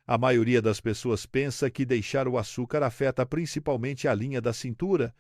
A maioria das pessoas pensa que deixar o açúcar afeta principalmente a linha da cintura,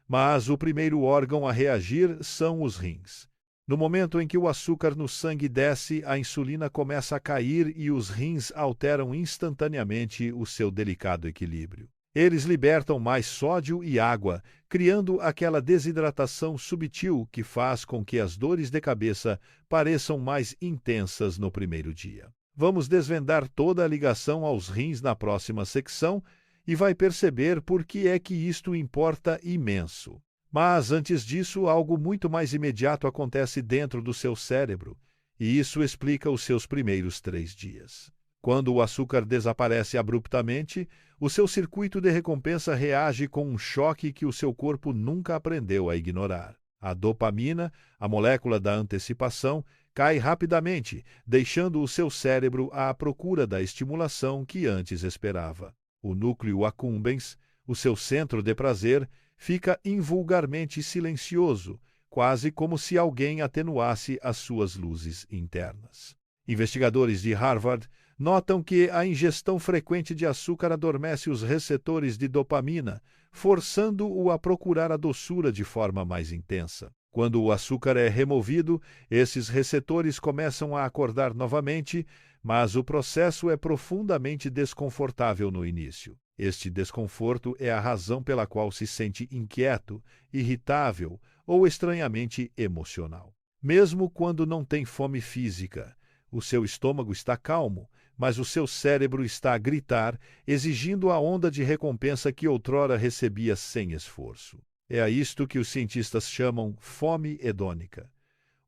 mas o primeiro órgão a reagir são os rins. No momento em que o açúcar no sangue desce, a insulina começa a cair e os rins alteram instantaneamente o seu delicado equilíbrio. Eles libertam mais sódio e água, criando aquela desidratação subtil que faz com que as dores de cabeça pareçam mais intensas no primeiro dia. Vamos desvendar toda a ligação aos rins na próxima secção e vai perceber por que é que isto importa imenso. Mas, antes disso, algo muito mais imediato acontece dentro do seu cérebro, e isso explica os seus primeiros 3 dias. Quando o açúcar desaparece abruptamente, o seu circuito de recompensa reage com um choque que o seu corpo nunca aprendeu a ignorar. A dopamina, a molécula da antecipação, cai rapidamente, deixando o seu cérebro à procura da estimulação que antes esperava. O núcleo accumbens, o seu centro de prazer, fica invulgarmente silencioso, quase como se alguém atenuasse as suas luzes internas. Investigadores de Harvard notam que a ingestão frequente de açúcar adormece os receptores de dopamina, forçando-o a procurar a doçura de forma mais intensa. Quando o açúcar é removido, esses receptores começam a acordar novamente, mas o processo é profundamente desconfortável no início. Este desconforto é a razão pela qual se sente inquieto, irritável ou estranhamente emocional. Mesmo quando não tem fome física, o seu estômago está calmo, mas o seu cérebro está a gritar, exigindo a onda de recompensa que outrora recebia sem esforço. É a isto que os cientistas chamam fome hedônica.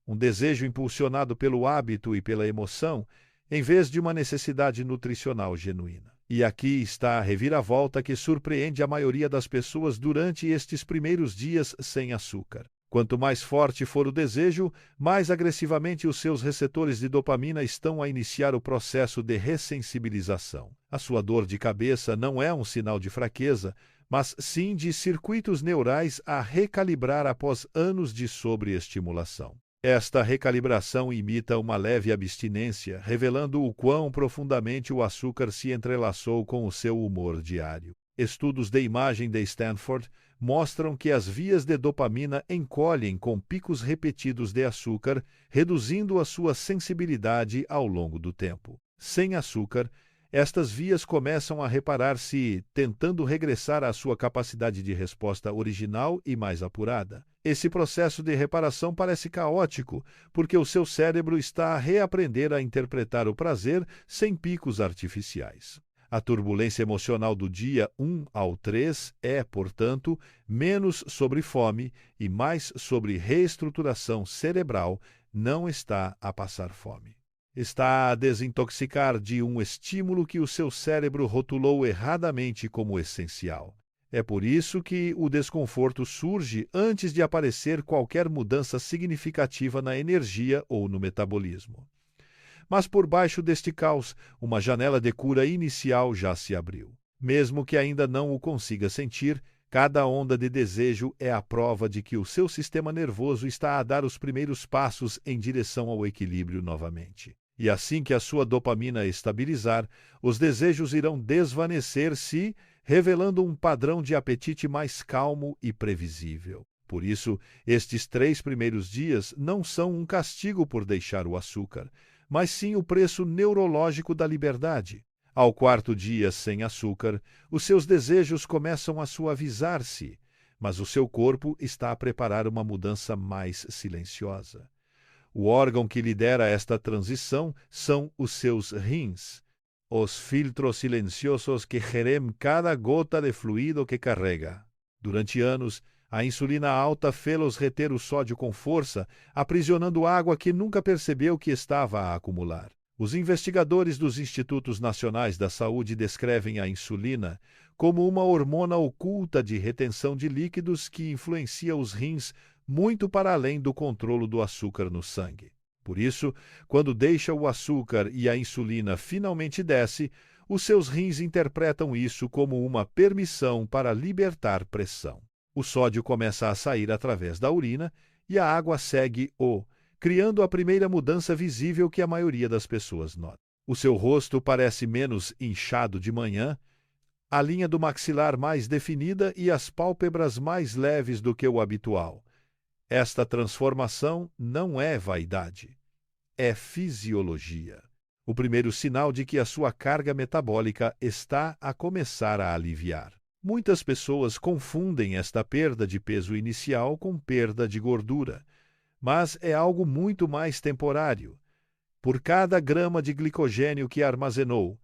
Um desejo impulsionado pelo hábito e pela emoção, em vez de uma necessidade nutricional genuína. E aqui está a reviravolta que surpreende a maioria das pessoas durante estes primeiros dias sem açúcar. Quanto mais forte for o desejo, mais agressivamente os seus receptores de dopamina estão a iniciar o processo de ressensibilização. A sua dor de cabeça não é um sinal de fraqueza, mas sim de circuitos neurais a recalibrar após anos de sobreestimulação. Esta recalibração imita uma leve abstinência, revelando o quão profundamente o açúcar se entrelaçou com o seu humor diário. Estudos de imagem de Stanford mostram que as vias de dopamina encolhem com picos repetidos de açúcar, reduzindo a sua sensibilidade ao longo do tempo. Sem açúcar, estas vias começam a reparar-se, tentando regressar à sua capacidade de resposta original e mais apurada. Esse processo de reparação parece caótico, porque o seu cérebro está a reaprender a interpretar o prazer sem picos artificiais. A turbulência emocional do dia 1 ao 3 é, portanto, menos sobre fome e mais sobre reestruturação cerebral, não está a passar fome. Está a desintoxicar de um estímulo que o seu cérebro rotulou erradamente como essencial. É por isso que o desconforto surge antes de aparecer qualquer mudança significativa na energia ou no metabolismo. Mas por baixo deste caos, uma janela de cura inicial já se abriu. Mesmo que ainda não o consiga sentir, cada onda de desejo é a prova de que o seu sistema nervoso está a dar os primeiros passos em direção ao equilíbrio novamente. E assim que a sua dopamina estabilizar, os desejos irão desvanecer-se, revelando um padrão de apetite mais calmo e previsível. Por isso, estes 3 primeiros dias não são um castigo por deixar o açúcar, mas sim o preço neurológico da liberdade. Ao 4º dia sem açúcar, os seus desejos começam a suavizar-se, mas o seu corpo está a preparar uma mudança mais silenciosa. O órgão que lidera esta transição são os seus rins, os filtros silenciosos que gerem cada gota de fluido que carrega. Durante anos, a insulina alta fê-los reter o sódio com força, aprisionando água que nunca percebeu que estava a acumular. Os investigadores dos Institutos Nacionais da Saúde descrevem a insulina como uma hormona oculta de retenção de líquidos que influencia os rins muito para além do controle do açúcar no sangue. Por isso, quando deixa o açúcar e a insulina finalmente desce, os seus rins interpretam isso como uma permissão para libertar pressão. O sódio começa a sair através da urina e a água segue-o, criando a primeira mudança visível que a maioria das pessoas nota. O seu rosto parece menos inchado de manhã, a linha do maxilar mais definida e as pálpebras mais leves do que o habitual. Esta transformação não é vaidade, é fisiologia. O primeiro sinal de que a sua carga metabólica está a começar a aliviar. Muitas pessoas confundem esta perda de peso inicial com perda de gordura, mas é algo muito mais temporário. Por cada grama de glicogênio que armazenou,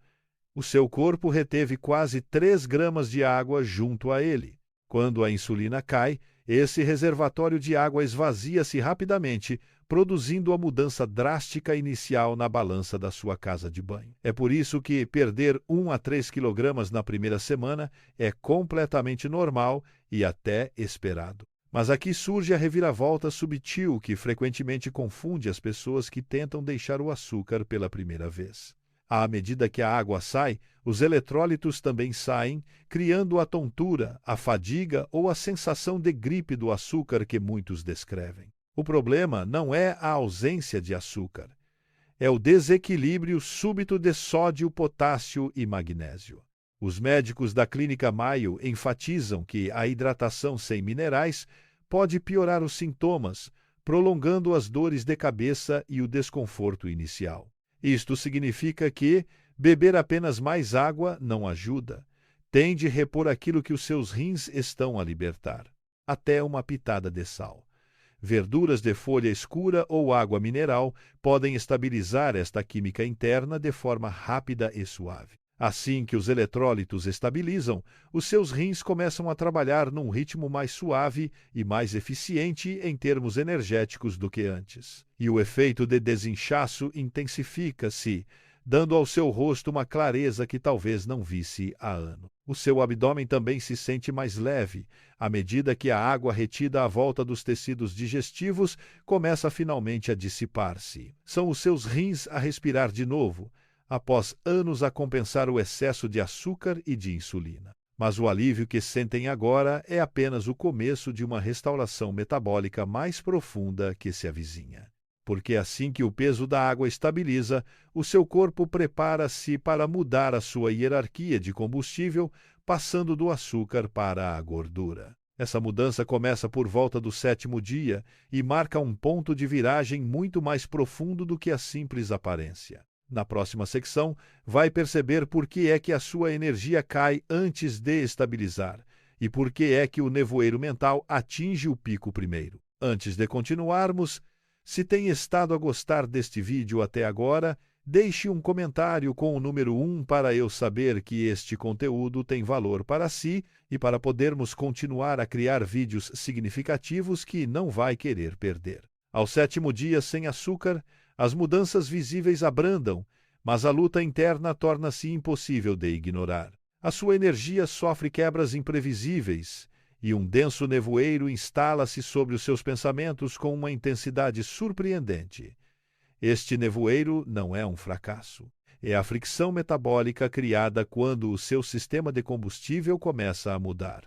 o seu corpo reteve quase 3 gramas de água junto a ele. Quando a insulina cai, esse reservatório de água esvazia-se rapidamente, produzindo a mudança drástica inicial na balança da sua casa de banho. É por isso que perder 1 a 3 quilogramas na primeira semana é completamente normal e até esperado. Mas aqui surge a reviravolta sutil que frequentemente confunde as pessoas que tentam deixar o açúcar pela primeira vez. À medida que a água sai, os eletrólitos também saem, criando a tontura, a fadiga ou a sensação de gripe do açúcar que muitos descrevem. O problema não é a ausência de açúcar, é o desequilíbrio súbito de sódio, potássio e magnésio. Os médicos da Clínica Mayo enfatizam que a hidratação sem minerais pode piorar os sintomas, prolongando as dores de cabeça e o desconforto inicial. Isto significa que beber apenas mais água não ajuda. Tem de repor aquilo que os seus rins estão a libertar, até uma pitada de sal. Verduras de folha escura ou água mineral podem estabilizar esta química interna de forma rápida e suave. Assim que os eletrólitos estabilizam, os seus rins começam a trabalhar num ritmo mais suave e mais eficiente em termos energéticos do que antes. E o efeito de desinchaço intensifica-se, dando ao seu rosto uma clareza que talvez não visse há anos. O seu abdômen também se sente mais leve, à medida que a água retida à volta dos tecidos digestivos começa finalmente a dissipar-se. São os seus rins a respirar de novo, após anos a compensar o excesso de açúcar e de insulina. Mas o alívio que sentem agora é apenas o começo de uma restauração metabólica mais profunda que se avizinha. Porque assim que o peso da água estabiliza, o seu corpo prepara-se para mudar a sua hierarquia de combustível, passando do açúcar para a gordura. Essa mudança começa por volta do 7º dia e marca um ponto de viragem muito mais profundo do que a simples aparência. Na próxima secção, vai perceber por que é que a sua energia cai antes de estabilizar e por que é que o nevoeiro mental atinge o pico primeiro. Antes de continuarmos, se tem estado a gostar deste vídeo até agora, deixe um comentário com o número 1 para eu saber que este conteúdo tem valor para si e para podermos continuar a criar vídeos significativos que não vai querer perder. Ao 7º dia sem açúcar, as mudanças visíveis abrandam, mas a luta interna torna-se impossível de ignorar. A sua energia sofre quebras imprevisíveis e um denso nevoeiro instala-se sobre os seus pensamentos com uma intensidade surpreendente. Este nevoeiro não é um fracasso. É a fricção metabólica criada quando o seu sistema de combustível começa a mudar.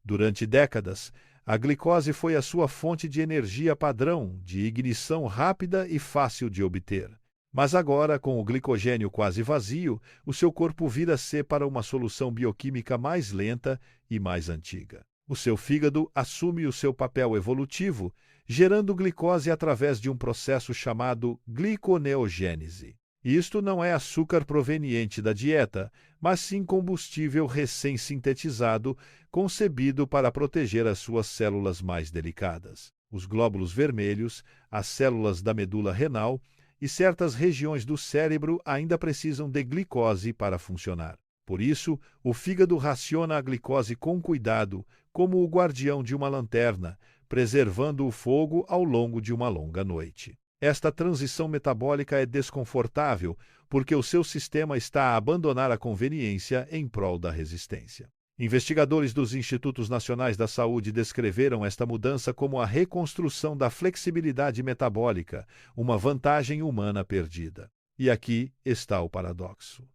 Durante décadas, a glicose foi a sua fonte de energia padrão, de ignição rápida e fácil de obter. Mas agora, com o glicogênio quase vazio, o seu corpo vira-se para uma solução bioquímica mais lenta e mais antiga. O seu fígado assume o seu papel evolutivo, gerando glicose através de um processo chamado gliconeogênese. Isto não é açúcar proveniente da dieta, mas sim combustível recém-sintetizado, concebido para proteger as suas células mais delicadas. Os glóbulos vermelhos, as células da medula renal e certas regiões do cérebro ainda precisam de glicose para funcionar. Por isso, o fígado raciona a glicose com cuidado, como o guardião de uma lanterna, preservando o fogo ao longo de uma longa noite. Esta transição metabólica é desconfortável, porque o seu sistema está a abandonar a conveniência em prol da resistência. Investigadores dos Institutos Nacionais da Saúde descreveram esta mudança como a reconstrução da flexibilidade metabólica, uma vantagem humana perdida. E aqui está o paradoxo.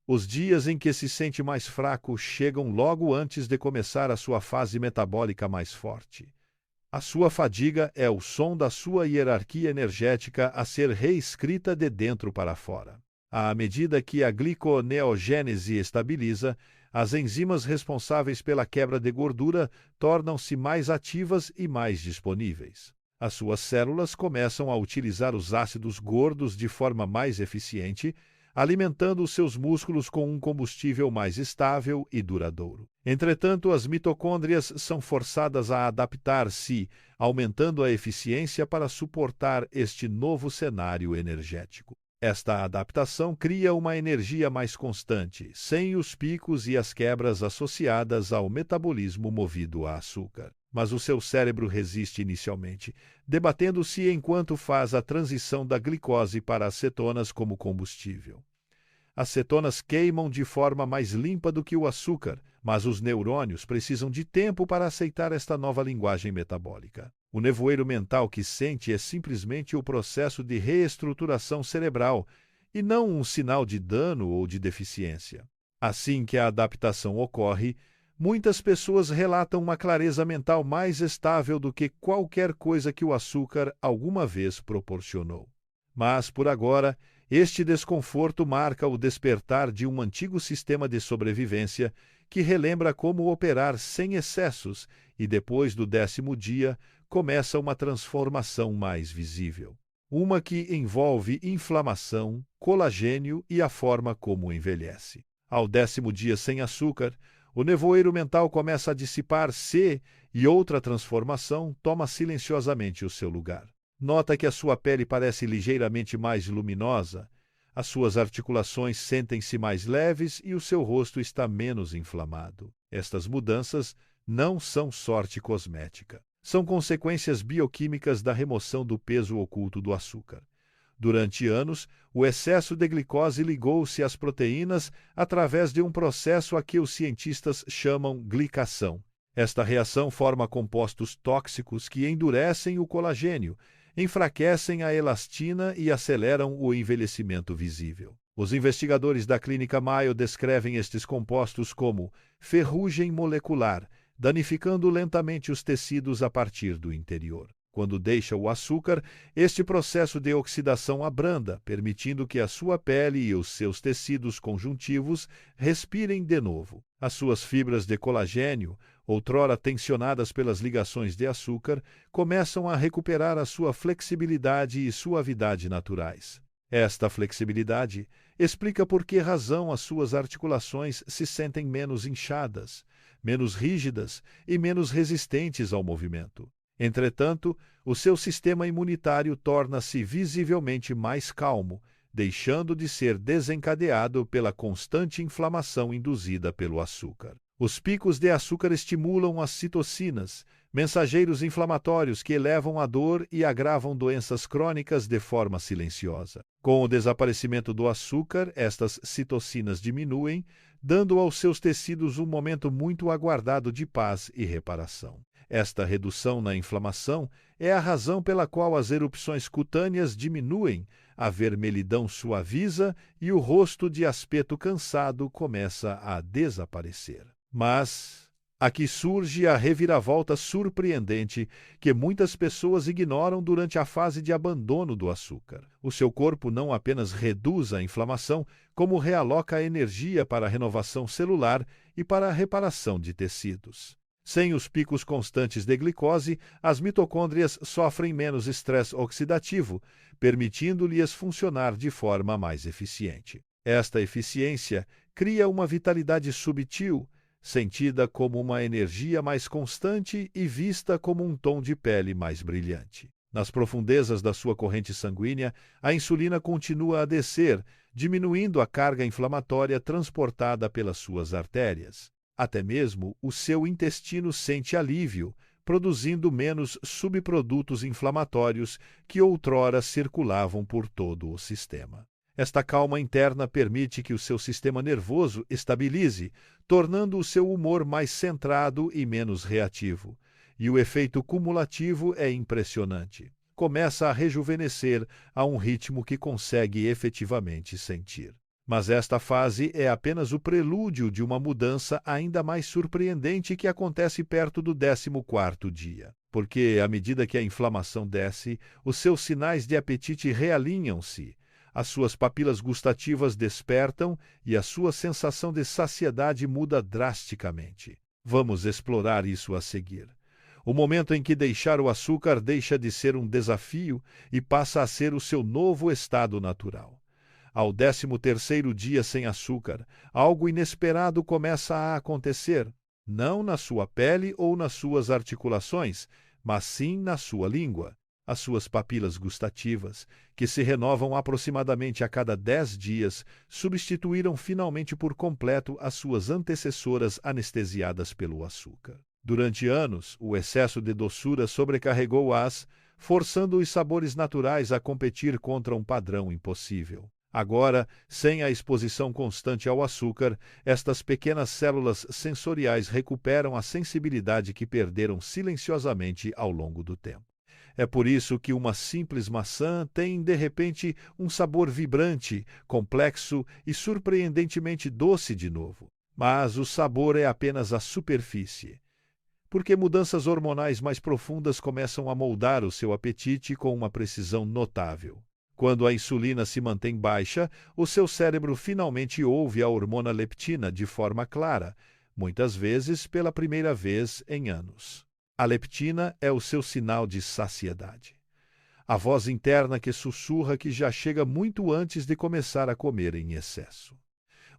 Os dias em que se sente mais fraco chegam logo antes de começar a sua fase metabólica mais forte. A sua fadiga é o som da sua hierarquia energética a ser reescrita de dentro para fora. À medida que a gliconeogênese estabiliza, as enzimas responsáveis pela quebra de gordura tornam-se mais ativas e mais disponíveis. As suas células começam a utilizar os ácidos gordos de forma mais eficiente, alimentando os seus músculos com um combustível mais estável e duradouro. Entretanto, as mitocôndrias são forçadas a adaptar-se, aumentando a eficiência para suportar este novo cenário energético. Esta adaptação cria uma energia mais constante, sem os picos e as quebras associadas ao metabolismo movido a açúcar. Mas o seu cérebro resiste inicialmente, debatendo-se enquanto faz a transição da glicose para as cetonas como combustível. As cetonas queimam de forma mais limpa do que o açúcar, mas os neurônios precisam de tempo para aceitar esta nova linguagem metabólica. O nevoeiro mental que sente é simplesmente o processo de reestruturação cerebral e não um sinal de dano ou de deficiência. Assim que a adaptação ocorre, muitas pessoas relatam uma clareza mental mais estável do que qualquer coisa que o açúcar alguma vez proporcionou. Mas, por agora, este desconforto marca o despertar de um antigo sistema de sobrevivência que relembra como operar sem excessos e, depois do 10º dia, começa uma transformação mais visível. Uma que envolve inflamação, colagênio e a forma como envelhece. Ao 10º dia sem açúcar, o nevoeiro mental começa a dissipar-se e outra transformação toma silenciosamente o seu lugar. Nota que a sua pele parece ligeiramente mais luminosa, as suas articulações sentem-se mais leves e o seu rosto está menos inflamado. Estas mudanças não são sorte cosmética. São consequências bioquímicas da remoção do peso oculto do açúcar. Durante anos, o excesso de glicose ligou-se às proteínas através de um processo a que os cientistas chamam glicação. Esta reação forma compostos tóxicos que endurecem o colagênio, enfraquecem a elastina e aceleram o envelhecimento visível. Os investigadores da Clínica Mayo descrevem estes compostos como ferrugem molecular, danificando lentamente os tecidos a partir do interior. Quando deixa o açúcar, este processo de oxidação abranda, permitindo que a sua pele e os seus tecidos conjuntivos respirem de novo. As suas fibras de colagênio, outrora tensionadas pelas ligações de açúcar, começam a recuperar a sua flexibilidade e suavidade naturais. Esta flexibilidade explica por que razão as suas articulações se sentem menos inchadas, menos rígidas e menos resistentes ao movimento. Entretanto, o seu sistema imunitário torna-se visivelmente mais calmo, deixando de ser desencadeado pela constante inflamação induzida pelo açúcar. Os picos de açúcar estimulam as citocinas, mensageiros inflamatórios que elevam a dor e agravam doenças crônicas de forma silenciosa. Com o desaparecimento do açúcar, estas citocinas diminuem, dando aos seus tecidos um momento muito aguardado de paz e reparação. Esta redução na inflamação é a razão pela qual as erupções cutâneas diminuem, a vermelhidão suaviza e o rosto de aspecto cansado começa a desaparecer. Mas aqui surge a reviravolta surpreendente que muitas pessoas ignoram durante a fase de abandono do açúcar. O seu corpo não apenas reduz a inflamação, como realoca a energia para a renovação celular e para a reparação de tecidos. Sem os picos constantes de glicose, as mitocôndrias sofrem menos estresse oxidativo, permitindo-lhes funcionar de forma mais eficiente. Esta eficiência cria uma vitalidade subtil, sentida como uma energia mais constante e vista como um tom de pele mais brilhante. Nas profundezas da sua corrente sanguínea, a insulina continua a descer, diminuindo a carga inflamatória transportada pelas suas artérias. Até mesmo o seu intestino sente alívio, produzindo menos subprodutos inflamatórios que outrora circulavam por todo o sistema. Esta calma interna permite que o seu sistema nervoso estabilize, tornando o seu humor mais centrado e menos reativo. E o efeito cumulativo é impressionante. Começa a rejuvenescer a um ritmo que consegue efetivamente sentir. Mas esta fase é apenas o prelúdio de uma mudança ainda mais surpreendente que acontece perto do 14º dia. Porque, à medida que a inflamação desce, os seus sinais de apetite realinham-se. As suas papilas gustativas despertam e a sua sensação de saciedade muda drasticamente. Vamos explorar isso a seguir. O momento em que deixar o açúcar deixa de ser um desafio e passa a ser o seu novo estado natural. Ao 13º dia sem açúcar, algo inesperado começa a acontecer, não na sua pele ou nas suas articulações, mas sim na sua língua. As suas papilas gustativas, que se renovam aproximadamente a cada 10 dias, substituíram finalmente por completo as suas antecessoras anestesiadas pelo açúcar. Durante anos, o excesso de doçura sobrecarregou-as, forçando os sabores naturais a competir contra um padrão impossível. Agora, sem a exposição constante ao açúcar, estas pequenas células sensoriais recuperam a sensibilidade que perderam silenciosamente ao longo do tempo. É por isso que uma simples maçã tem, de repente, um sabor vibrante, complexo e surpreendentemente doce de novo. Mas o sabor é apenas a superfície, porque mudanças hormonais mais profundas começam a moldar o seu apetite com uma precisão notável. Quando a insulina se mantém baixa, o seu cérebro finalmente ouve a hormona leptina de forma clara, muitas vezes pela primeira vez em anos. A leptina é o seu sinal de saciedade. A voz interna que sussurra que já chega muito antes de começar a comer em excesso.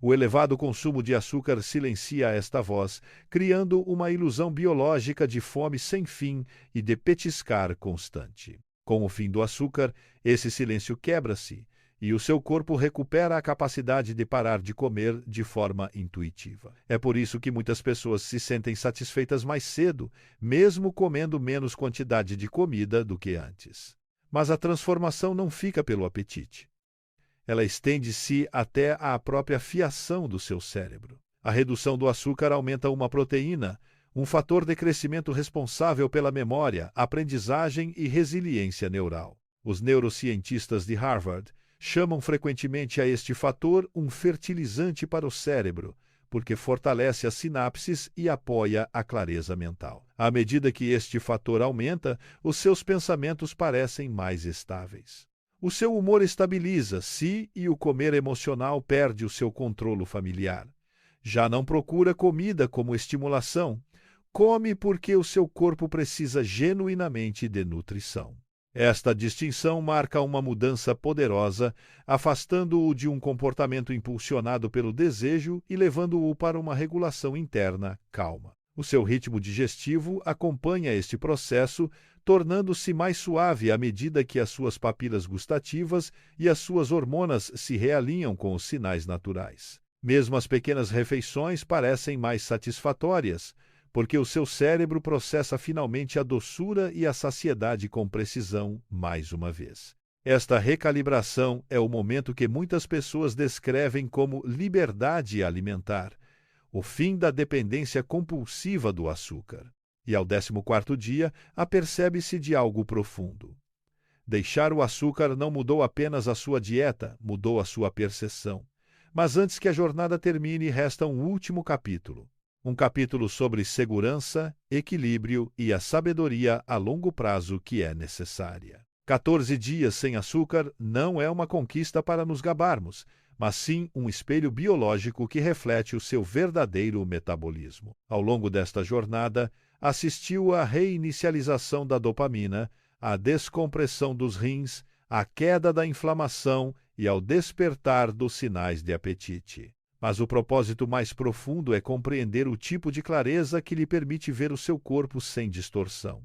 O elevado consumo de açúcar silencia esta voz, criando uma ilusão biológica de fome sem fim e de petiscar constante. Com o fim do açúcar, esse silêncio quebra-se e o seu corpo recupera a capacidade de parar de comer de forma intuitiva. É por isso que muitas pessoas se sentem satisfeitas mais cedo, mesmo comendo menos quantidade de comida do que antes. Mas a transformação não fica pelo apetite. Ela estende-se até à própria fiação do seu cérebro. A redução do açúcar aumenta uma proteína, um fator de crescimento responsável pela memória, aprendizagem e resiliência neural. Os neurocientistas de Harvard chamam frequentemente a este fator um fertilizante para o cérebro, porque fortalece as sinapses e apoia a clareza mental. À medida que este fator aumenta, os seus pensamentos parecem mais estáveis. O seu humor estabiliza-se e o comer emocional perde o seu controle familiar. Já não procura comida como estimulação, come porque o seu corpo precisa genuinamente de nutrição. Esta distinção marca uma mudança poderosa, afastando-o de um comportamento impulsionado pelo desejo e levando-o para uma regulação interna calma. O seu ritmo digestivo acompanha este processo, tornando-se mais suave à medida que as suas papilas gustativas e as suas hormonas se realinham com os sinais naturais. Mesmo as pequenas refeições parecem mais satisfatórias, porque o seu cérebro processa finalmente a doçura e a saciedade com precisão mais uma vez. Esta recalibração é o momento que muitas pessoas descrevem como liberdade alimentar, o fim da dependência compulsiva do açúcar. E ao 14º dia, apercebe-se de algo profundo. Deixar o açúcar não mudou apenas a sua dieta, mudou a sua percepção. Mas antes que a jornada termine, resta um último capítulo. Um capítulo sobre segurança, equilíbrio e a sabedoria a longo prazo que é necessária. 14 dias sem açúcar não é uma conquista para nos gabarmos, mas sim um espelho biológico que reflete o seu verdadeiro metabolismo. Ao longo desta jornada, assistiu à reinicialização da dopamina, à descompressão dos rins, à queda da inflamação e ao despertar dos sinais de apetite. Mas o propósito mais profundo é compreender o tipo de clareza que lhe permite ver o seu corpo sem distorção.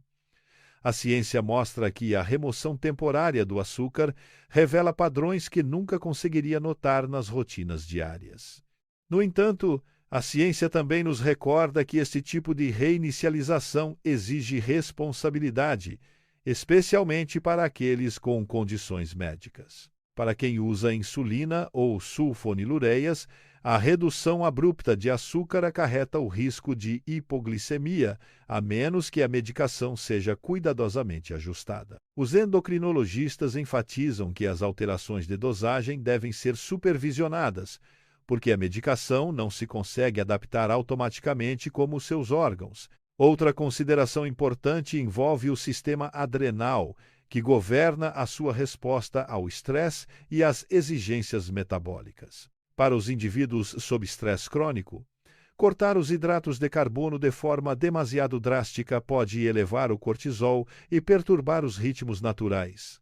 A ciência mostra que a remoção temporária do açúcar revela padrões que nunca conseguiria notar nas rotinas diárias. No entanto, a ciência também nos recorda que este tipo de reinicialização exige responsabilidade, especialmente para aqueles com condições médicas. Para quem usa insulina ou sulfonilureias, a redução abrupta de açúcar acarreta o risco de hipoglicemia, a menos que a medicação seja cuidadosamente ajustada. Os endocrinologistas enfatizam que as alterações de dosagem devem ser supervisionadas, porque a medicação não se consegue adaptar automaticamente como os seus órgãos. Outra consideração importante envolve o sistema adrenal, que governa a sua resposta ao estresse e às exigências metabólicas. Para os indivíduos sob estresse crônico, cortar os hidratos de carbono de forma demasiado drástica pode elevar o cortisol e perturbar os ritmos naturais.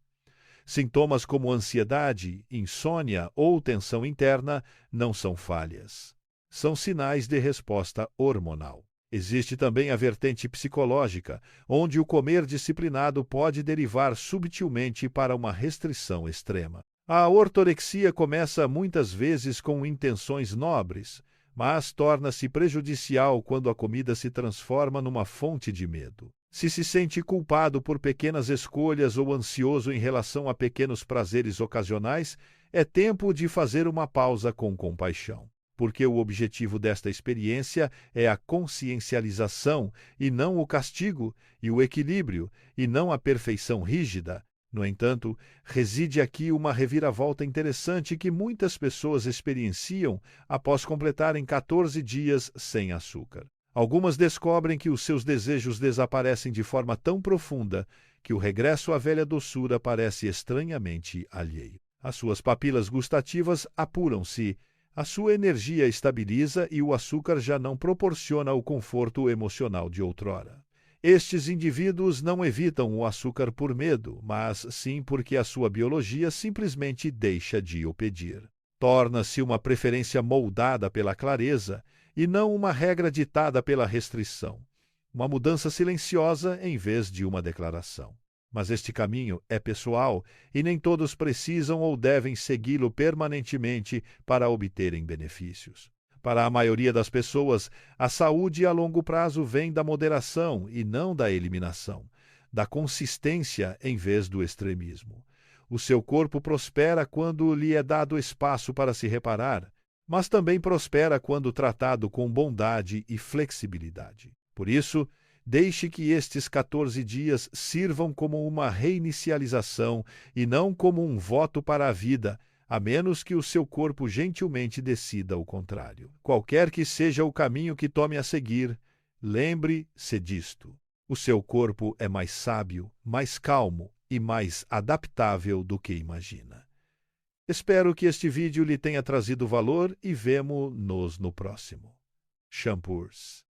Sintomas como ansiedade, insônia ou tensão interna não são falhas. São sinais de resposta hormonal. Existe também a vertente psicológica, onde o comer disciplinado pode derivar subtilmente para uma restrição extrema. A ortorexia começa muitas vezes com intenções nobres, mas torna-se prejudicial quando a comida se transforma numa fonte de medo. Se sente culpado por pequenas escolhas ou ansioso em relação a pequenos prazeres ocasionais, é tempo de fazer uma pausa com compaixão, porque o objetivo desta experiência é a consciencialização e não o castigo, e o equilíbrio e não a perfeição rígida. No entanto, reside aqui uma reviravolta interessante que muitas pessoas experienciam após completarem 14 dias sem açúcar. Algumas descobrem que os seus desejos desaparecem de forma tão profunda que o regresso à velha doçura parece estranhamente alheio. As suas papilas gustativas apuram-se, a sua energia estabiliza e o açúcar já não proporciona o conforto emocional de outrora. Estes indivíduos não evitam o açúcar por medo, mas sim porque a sua biologia simplesmente deixa de o pedir. Torna-se uma preferência moldada pela clareza e não uma regra ditada pela restrição. Uma mudança silenciosa em vez de uma declaração. Mas este caminho é pessoal e nem todos precisam ou devem segui-lo permanentemente para obterem benefícios. Para a maioria das pessoas, a saúde a longo prazo vem da moderação e não da eliminação, da consistência em vez do extremismo. O seu corpo prospera quando lhe é dado espaço para se reparar, mas também prospera quando tratado com bondade e flexibilidade. Por isso, deixe que estes 14 dias sirvam como uma reinicialização e não como um voto para a vida, a menos que o seu corpo gentilmente decida o contrário. Qualquer que seja o caminho que tome a seguir, lembre-se disto. O seu corpo é mais sábio, mais calmo e mais adaptável do que imagina. Espero que este vídeo lhe tenha trazido valor e vemo-nos no próximo. Shampoos.